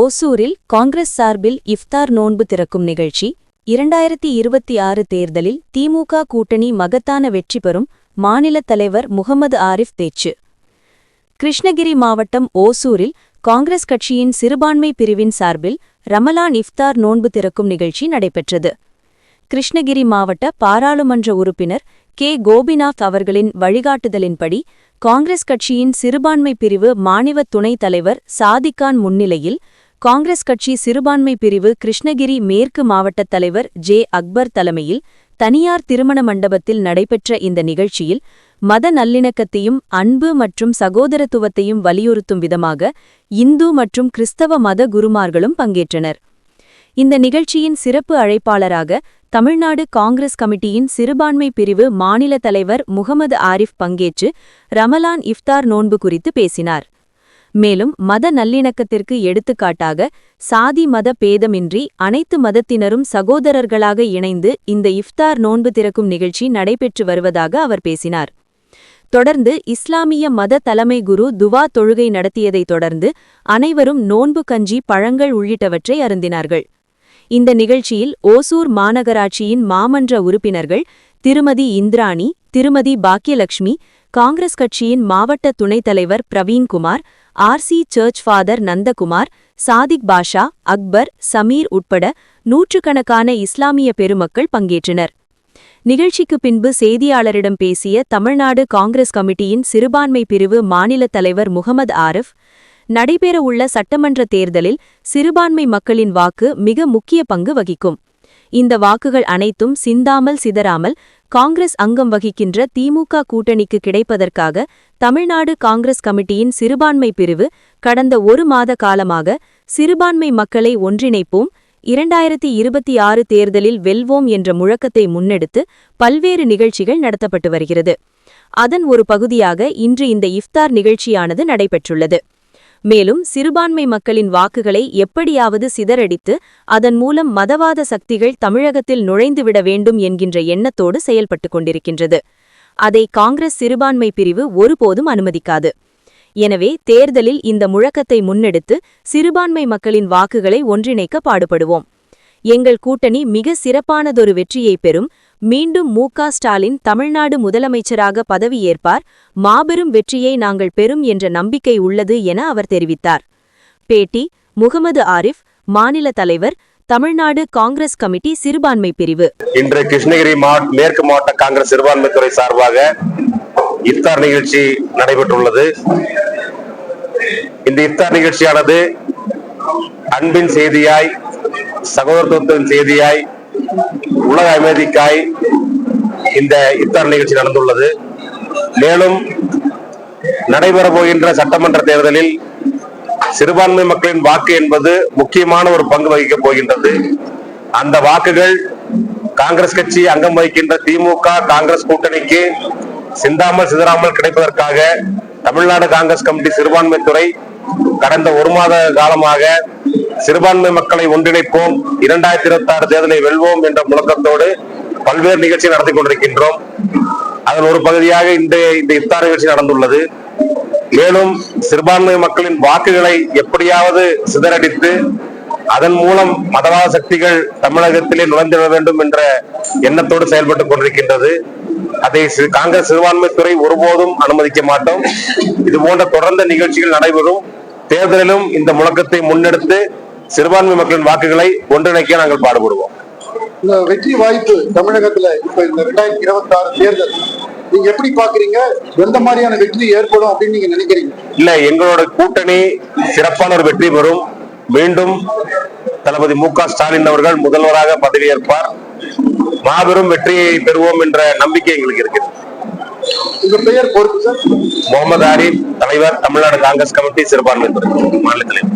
ஓசூரில் காங்கிரஸ் சார்பில் இஃப்தார் நோன்பு திறக்கும் நிகழ்ச்சி 2026 தேர்தலில் திமுக கூட்டணி மகத்தான வெற்றி பெறும் மாநில தலைவர் முகமது ஆரிஃப் பேச்சு. கிருஷ்ணகிரி மாவட்டம் ஓசூரில் காங்கிரஸ் கட்சியின் சிறுபான்மை பிரிவின் சார்பில் ரமலான் இஃப்தார் நோன்பு திறக்கும் நிகழ்ச்சி நடைபெற்றது. கிருஷ்ணகிரி மாவட்ட பாராளுமன்ற உறுப்பினர் கே. கோபிநாத் அவர்களின் வழிகாட்டுதலின்படி காங்கிரஸ் கட்சியின் சிறுபான்மை பிரிவு மாநில துணைத் தலைவர் சாதிக்கான் முன்னிலையில் காங்கிரஸ் கட்சி சிறுபான்மை பிரிவு கிருஷ்ணகிரி மேற்கு மாவட்ட தலைவர் ஜே. அக்பர் தலைமையில் தனியார் திருமண மண்டபத்தில் நடைபெற்ற இந்த நிகழ்ச்சியில் மத நல்லிணக்கத்தையும் அன்பு மற்றும் சகோதரத்துவத்தையும் வலியுறுத்தும் விதமாக இந்து மற்றும் கிறிஸ்தவ மத குருமார்களும் பங்கேற்றனர். இந்த நிகழ்ச்சியின் சிறப்பு அழைப்பாளராக தமிழ்நாடு காங்கிரஸ் கமிட்டியின் சிறுபான்மை பிரிவு மாநில தலைவர் முகமது ஆரிஃப் பங்கேற்று ரமலான் இஃப்தார் நோன்பு குறித்து பேசினார். மேலும் மத நல்லிணக்கத்திற்கு எடுத்துக்காட்டாக சாதி மத பேதமின்றி அனைத்து மதத்தினரும் சகோதரர்களாக இணைந்து இந்த இஃப்தார் நோன்பு திறக்கும் நிகழ்ச்சி நடைபெற்று வருவதாக அவர் பேசினார். தொடர்ந்து இஸ்லாமிய மத தலைமை குரு துவா தொழுகை நடத்தியதைத் தொடர்ந்து அனைவரும் நோன்பு கஞ்சி பழங்கள் உள்ளிட்டவற்றை அருந்தினார்கள். இந்த நிகழ்ச்சியில் ஓசூர் மாநகராட்சியின் மாமன்ற உறுப்பினர்கள் திருமதி இந்திராணி, திருமதி பாக்கியலட்சுமி, காங்கிரஸ் கட்சியின் மாவட்ட துணைத் தலைவர் Praveenkumar, RC church father Nandakumar, Sadiq Basha, Akbar, Sameer உட்பட நூற்றுக்கணக்கான இஸ்லாமிய பெருமக்கள் பங்கேற்றனர். நிகழ்ச்சிக்கு பின்பு செய்தியாளரிடம் பேசிய தமிழ்நாடு காங்கிரஸ் கமிட்டியின் சிறுபான்மை பிரிவு மாநில தலைவர் முகமது ஆரிஃப், நடைபெறவுள்ள சட்டமன்ற தேர்தலில் சிறுபான்மை மக்களின் வாக்கு மிக முக்கிய பங்கு வகிக்கும். இந்த வாக்குகள் அனைத்தும் சிந்தாமல் சிதறாமல் காங்கிரஸ் அங்கம் வகிக்கின்ற திமுக கூட்டணிக்கு கிடைப்பதற்காக தமிழ்நாடு காங்கிரஸ் கமிட்டியின் சிறுபான்மை பிரிவு கடந்த 1 மாத காலமாக சிறுபான்மை மக்களை ஒன்றிணைப்போம், 2026 தேர்தலில் வெல்வோம் என்ற முழக்கத்தை முன்னெடுத்து பல்வேறு நிகழ்ச்சிகள் நடத்தப்பட்டு வருகிறது. அதன் ஒரு பகுதியாக இன்று இந்த இஃப்தார் நிகழ்ச்சியானது நடைபெற்றுள்ளது. மேலும் சிறுபான்மை மக்களின் வாக்குகளை எப்படியாவது சிதறடித்து அதன் மூலம் மதவாத சக்திகள் தமிழகத்தில் நுழைந்துவிட வேண்டும் என்கின்ற எண்ணத்தோடு செயல்பட்டுக் கொண்டிருக்கின்றது. அதை காங்கிரஸ் சிறுபான்மை பிரிவு ஒருபோதும் அனுமதிக்காது. எனவே தேர்தலில் இந்த முழக்கத்தை முன்னெடுத்து சிறுபான்மை மக்களின் வாக்குகளை ஒன்றிணைக்க பாடுபடுவோம். எங்கள் கூட்டணி மிக சிறப்பானதொரு வெற்றியை பெறும். மீண்டும் மு.க. ஸ்டாலின் தமிழ்நாடு முதலமைச்சராக பதவியேற்பார். மாபெரும் வெற்றியை நாங்கள் பெறும் என்ற நம்பிக்கை உள்ளது என அவர் தெரிவித்தார். பேட்டி முகமது ஆரிஃப், மாநில தலைவர், தமிழ்நாடு காங்கிரஸ் கமிட்டி சிறுபான்மை பிரிவு. இன்று கிருஷ்ணகிரி மேற்கு மாவட்ட காங்கிரஸ் சிறுபான்மை துறை சார்பாக இஃப்தார் நிகழ்ச்சி நடைபெற்றுள்ளது. இந்த இஃப்தார் நிகழ்ச்சியானது அன்பின் செய்தியாய், சகோதரத்துவத்தின் செய்தியாய், உலக அமைதிக்காய் இந்த இஃப்தார் நிகழ்ச்சி நடந்துள்ளது. மேலும் நடைபெறப் போகின்ற சட்டமன்ற தேர்தலில் சிறுபான்மை மக்களின் வாக்கு என்பது முக்கியமான ஒரு பங்கு வகிக்கப் போகின்றது. அந்த வாக்குகள் காங்கிரஸ் கட்சி அங்கம் வகிக்கின்ற திமுக காங்கிரஸ் கூட்டணிக்கு சிந்தாமல் சிதறாமல் கிடைப்பதற்காக தமிழ்நாடு காங்கிரஸ் கமிட்டி சிறுபான்மை துறை கடந்த 1 மாத காலமாக சிறுபான்மை மக்களை ஒன்றிணைப்போம், 2026 தேர்தலை வெல்வோம் என்ற முழக்கத்தோடு பல்வேறு நிகழ்ச்சி நடத்தி கொண்டிருக்கின்றோம். அதன் ஒரு பகுதியாக இந்த இஃப்தார் நிகழ்ச்சி நடந்துள்ளது. மேலும் சிறுபான்மை மக்களின் வாக்குகளை எப்படியாவது சிதறடித்து அதன் மூலம் மதவாத சக்திகள் தமிழகத்திலே நுழைந்திட வேண்டும் என்ற எண்ணத்தோடு செயல்பட்டுக் கொண்டிருக்கின்றது. அதை காங்கிரஸ் சிறுபான்மை துறை ஒருபோதும் அனுமதிக்க மாட்டோம். இது போன்ற தொடர்ந்த நிகழ்ச்சிகள் நடைபெறும். தேர்தலிலும் இந்த முழக்கத்தை முன்னெடுத்து சிறுபான்மை மக்களின் வாக்குகளை ஒன்றிணைக்க நாங்கள் பாடுபடுவோம். இந்த வெற்றி வாய்ப்பு தமிழகத்துல இப்ப இந்த 2026 தேர்தல் நீங்க எப்படி பாக்குறீங்க? எந்த மாதிரியான வெற்றி ஏற்படும் அப்படின்னு நீங்க நினைக்கிறீங்க? இல்ல, எங்களோட கூட்டணி சிறப்பான ஒரு வெற்றி பெறும். மீண்டும் தளபதி மு.க. ஸ்டாலின் அவர்கள் முதல்வராக பதவியேற்பார். மாபெரும் வெற்றியை பெறுவோம் என்ற நம்பிக்கை எங்களுக்கு இருக்கிறது. உங்க பெயர் பொறுப்பு சார்? முகமது ஆரிஃப், தலைவர், தமிழ்நாடு காங்கிரஸ் கமிட்டி சிறுபான்மை துறை மாநில தலைவர்.